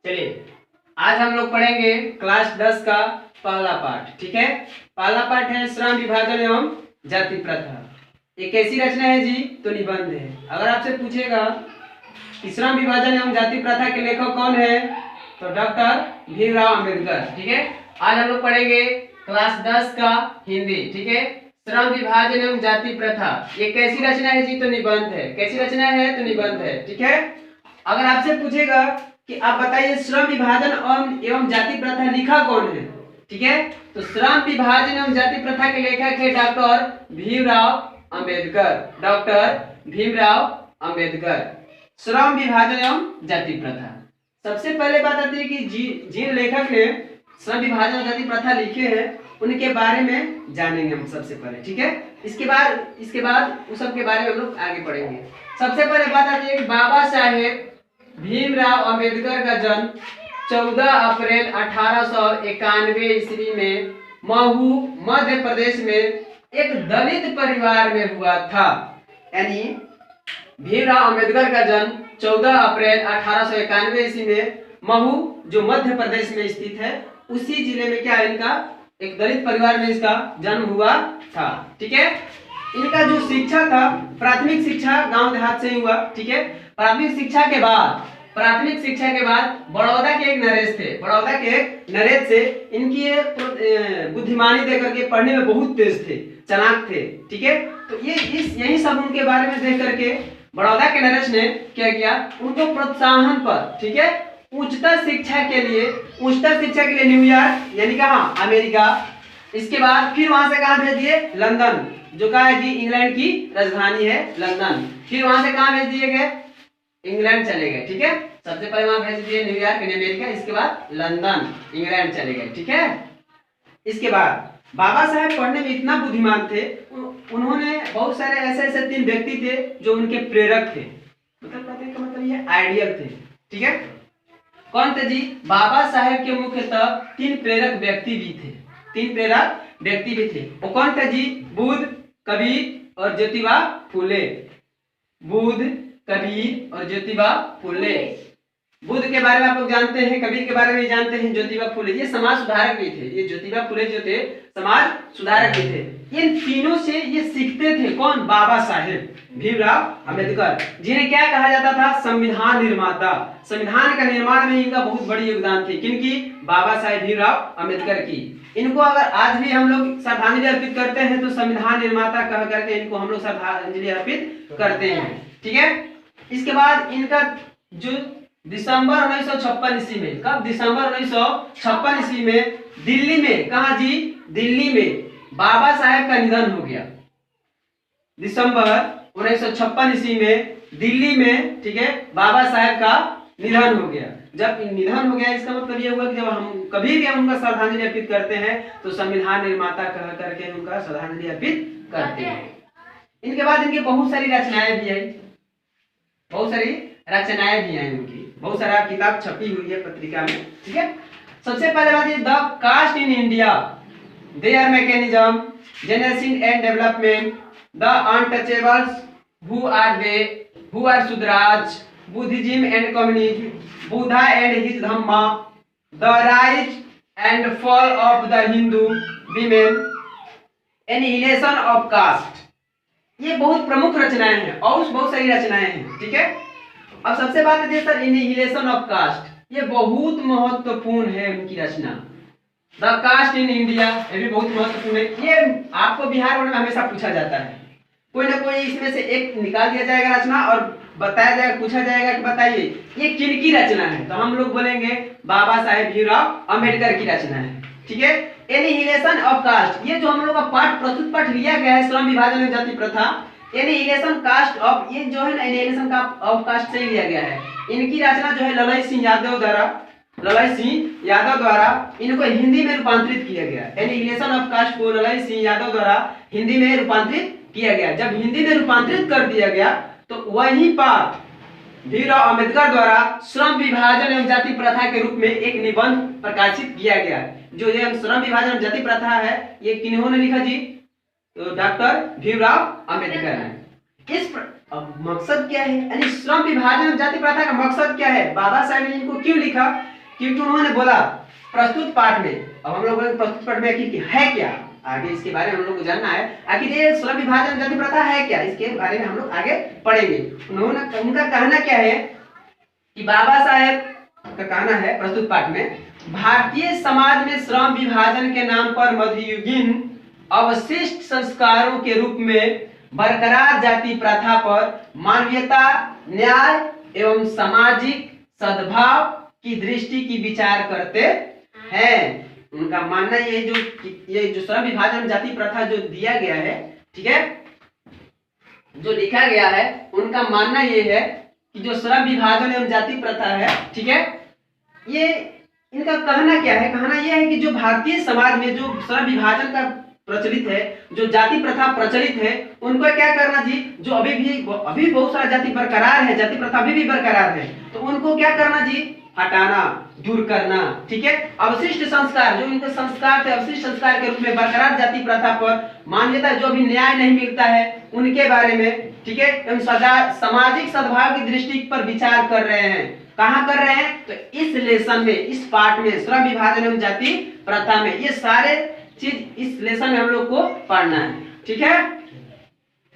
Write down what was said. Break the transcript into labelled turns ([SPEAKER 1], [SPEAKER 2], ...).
[SPEAKER 1] चलिए आज हम लोग पढ़ेंगे क्लास 10 का पहला पाठ। ठीक है, पहला पाठ है श्रम विभाजन एवं जाति प्रथा। ये कैसी रचना है जी? तो निबंध है। अगर आपसे पूछेगा कि श्रम विभाजन एवं जाति प्रथा के लेखक कौन है, तो डॉक्टर भीमराव अंबेडकर। ठीक है, आज हम लोग पढ़ेंगे क्लास 10 का हिंदी। ठीक है, श्रम विभाजन एवं जाति प्रथा ये कैसी रचना है जी? तो निबंध है। कैसी रचना है? तो निबंध है। ठीक है, अगर आपसे पूछेगा कि आप बताइए श्रम विभाजन एवं जाति प्रथा लिखा कौन है, ठीक है, तो श्रम विभाजन एवं जाति प्रथा के लेखक है डॉक्टर भीमराव अंबेडकर। डॉक्टर भीमराव अंबेडकर। श्रम विभाजन एवं जाति प्रथा, सबसे पहले बात आती है कि जिन लेखक ने श्रम विभाजन और जाति प्रथा लिखे हैं उनके बारे में जानेंगे हम सबसे पहले। ठीक है, इसके बाद उस सब के बारे में हम लोग आगे पढ़ेंगे। सबसे पहले बात आती है कि बाबा साहेब भीमराव अंबेडकर का जन्म 14 अप्रैल 1891 ईस्वी में महू मध्य प्रदेश में एक दलित परिवार में हुआ था। यानी भीमराव अंबेडकर का जन्म 14 अप्रैल 1891 ईस्वी में महू जो मध्य प्रदेश में स्थित है उसी जिले में क्या इनका एक दलित परिवार में इसका जन्म हुआ था। ठीक है, इनका जो शिक्षा था प्राथमिक शिक्षा गांव देहात से ही हुआ। ठीक है, प्राथमिक शिक्षा के बाद बड़ौदा के एक नरेश थे। बड़ौदा के एक नरेश से इनकी बुद्धिमानी देकर के पढ़ने में बहुत तेज थे, चालाक थे। ठीक है, तो यही सब उनके बारे में देख करके बड़ौदा के नरेश ने क्या किया, उनको प्रोत्साहन पर, ठीक है, उच्चतर शिक्षा के लिए न्यूयॉर्क यानी कहाँ, अमेरिका। इसके बाद फिर वहां से कहाँ भेज दिए, लंदन, जो कहा है जी इंग्लैंड की राजधानी है लंदन। फिर वहां से कहाँ भेज दिए गए, इंग्लैंड चले गए। ठीक है, सबसे पहले वहां भेज दिए न्यूयॉर्क यानी अमेरिका, इसके बाद लंदन इंग्लैंड चले गए। ठीक है, इसके बाद बाबा साहेब पढ़ने में इतना बुद्धिमान थे, उन्होंने बहुत सारे ऐसे 3 व्यक्ति थे जो उनके प्रेरक थे। मतलब ये आइडियल थे। ठीक है, कौन थे जी? बाबा साहेब के मुख्यतः 3 प्रेरक व्यक्ति भी थे। 3 प्रेरक व्यक्ति भी थे। वो कौन थे जी? बुद्ध, कबीर और ज्योतिबा फुले। बुद्ध, कबीर और ज्योतिबा फुले। बुद्ध के बारे में आप लोग जानते हैं, कबीर के बारे में जानते हैं, ज्योतिबा फुले ये समाज सुधारक भी थे। ये ज्योतिबा फुले जो थे समाज सुधारक भी थे। इन तीनों से ये सीखते थे। कौन? बाबा साहेब भीमराव अंबेडकर, जिन्हें क्या कहा जाता था? संविधान निर्माता। संविधान का निर्माण में इनका बहुत बड़ी योगदान थी। किनकी? बाबा साहेब भीमराव अंबेडकर की। इनको अगर आज भी हम लोग श्रद्धांजलि अर्पित करते हैं तो संविधान निर्माता कह करके इनको हम लोग श्रद्धांजलि अर्पित करते हैं। ठीक है, इसके बाद इनका जो दिसंबर 1956 ईस्वी में, कब? दिसंबर 1956 ईस्वी में दिल्ली में, कहा जी? दिल्ली में बाबा साहेब का निधन हो गया। दिसंबर 1956 ईस्वी में दिल्ली में, ठीक है, बाबा साहेब का निधन हो गया। जब निधन हो गया इसका मतलब ये हुआ कि जब हम कभी भी हम उनका श्रद्धांजलि अर्पित करते हैं तो संविधान निर्माता कह करके उनका श्रद्धांजलि अर्पित करते हैं। इनके बाद इनकी बहुत सारी रचनाएं भी आई, उनकी बहुत सारा किताब छपी हुई है पत्रिका में। ठीक है, सबसे पहले बात ये the caste in India, their mechanism, generation and development, the untouchables, who are Shudras, Buddhism and communism, Buddha and his Dhamma, the rise and fall of the Hindu women, annihilation of caste. ये बहुत प्रमुख रचनाएं हैं और बहुत सारी रचनाएं हैं। ठीक है, अब सबसे बात है सर एनिहिलेशन ऑफ कास्ट, ये बहुत महत्वपूर्ण है उनकी रचना। द कास्ट इन इंडिया ये भी बहुत महत्वपूर्ण है। ये आपको बिहार बोर्ड में हमेशा पूछा जाता है, कोई ना कोई इसमें से एक निकाल दिया जाएगा रचना और बताया जाएगा, पूछा जाएगा कि बताइए ये किनकी रचना है, तो हम लोग बोलेंगे बाबा साहेब भीमराव अंबेडकर की रचना है। ठीक है, एनिहिलेशन ऑफ कास्ट, ये जो हम लोग का पाठ प्रस्तुत पाठ लिया गया है श्रम विभाजन एवं जाति प्रथा, एनिहिलेशन कास्ट ऑफ, ये जो है ना एनिहिलेशन का ऑफ कास्ट से लिया गया है। इनकी रचना जो है ललई सिंह यादव द्वारा इनको हिंदी में रूपांतरित किया गया। एनिहिलेशन ऑफ कास्ट को ललई सिंह यादव द्वारा हिंदी में रूपांतरित किया गया। जब हिंदी में रूपांतरित कर दिया गया तो वहीं पर भीमराव अंबेडकर द्वारा श्रम विभाजन एवं जाति प्रथा के रूप में एक निबंध प्रकाशित किया गया। जो ये श्रम विभाजन एवं जाति प्रथा है ये किन्होंने लिखा जी? तो डॉक्टर भीमराव अंबेडकर ने। अब मकसद क्या है, यानी श्रम विभाजन एवं जाति प्रथा का मकसद क्या है, बाबा साहेब ने इनको क्यों लिखा? क्योंकि उन्होंने बोला प्रस्तुत पाठ में, अब हम लोग प्रस्तुत पाठ में आखिर है क्या, आगे इसके बारे में हम लोग को जानना है, आखिर ये श्रम विभाजन जाति प्रथा है क्या, इसके बारे में हम लोग आगे पढ़ेंगे। उनका कहना क्या है कि बाबा साहेब का कहना है प्रस्तुत पाठ में, भारतीय समाज में श्रम विभाजन के नाम पर मध्ययुगीन अवशिष्ट संस्कारों के रूप में बरकरार जाति प्रथा पर मानवीयता, न्याय एवं सामाजिक सद्भाव की दृष्टि की विचार करते हैं। उनका मानना ये जो श्रम विभाजन जाति प्रथा जो दिया गया है, ठीक है, जो लिखा गया है, उनका मानना ये है कि जो श्रम विभाजन एवं जाति प्रथा है, ठीक है, ये इनका कहना क्या है, कहना यह है कि जो भारतीय समाज में जो श्रम विभाजन का प्रचलित है, जो जाति प्रथा प्रचलित है, उनको क्या करना जी, जो अभी बहुत सारा जाति बरकरार है, जाति प्रथा अभी भी बरकरार है, तो उनको क्या करना जी, हटाना, दूर करना, ठीक है। अवशिष्ट संस्कार, जो इनके संस्कार थे, अवशिष्ट संस्कार के रूप में बरकरार जाति प्रथा पर मान्यता, जो अभी न्याय नहीं मिलता है उनके बारे में, ठीक है, एवं सामाजिक सद्भाव की दृष्टि पर विचार कर रहे हैं। कहाँ कर रहे हैं, तो इस लेसन में, इस पाठ में, श्रम विभाजन एवं जाति प्रथा में, ये सारे चीज इस लेसन में हम लोग को पढ़ना है, ठीक है।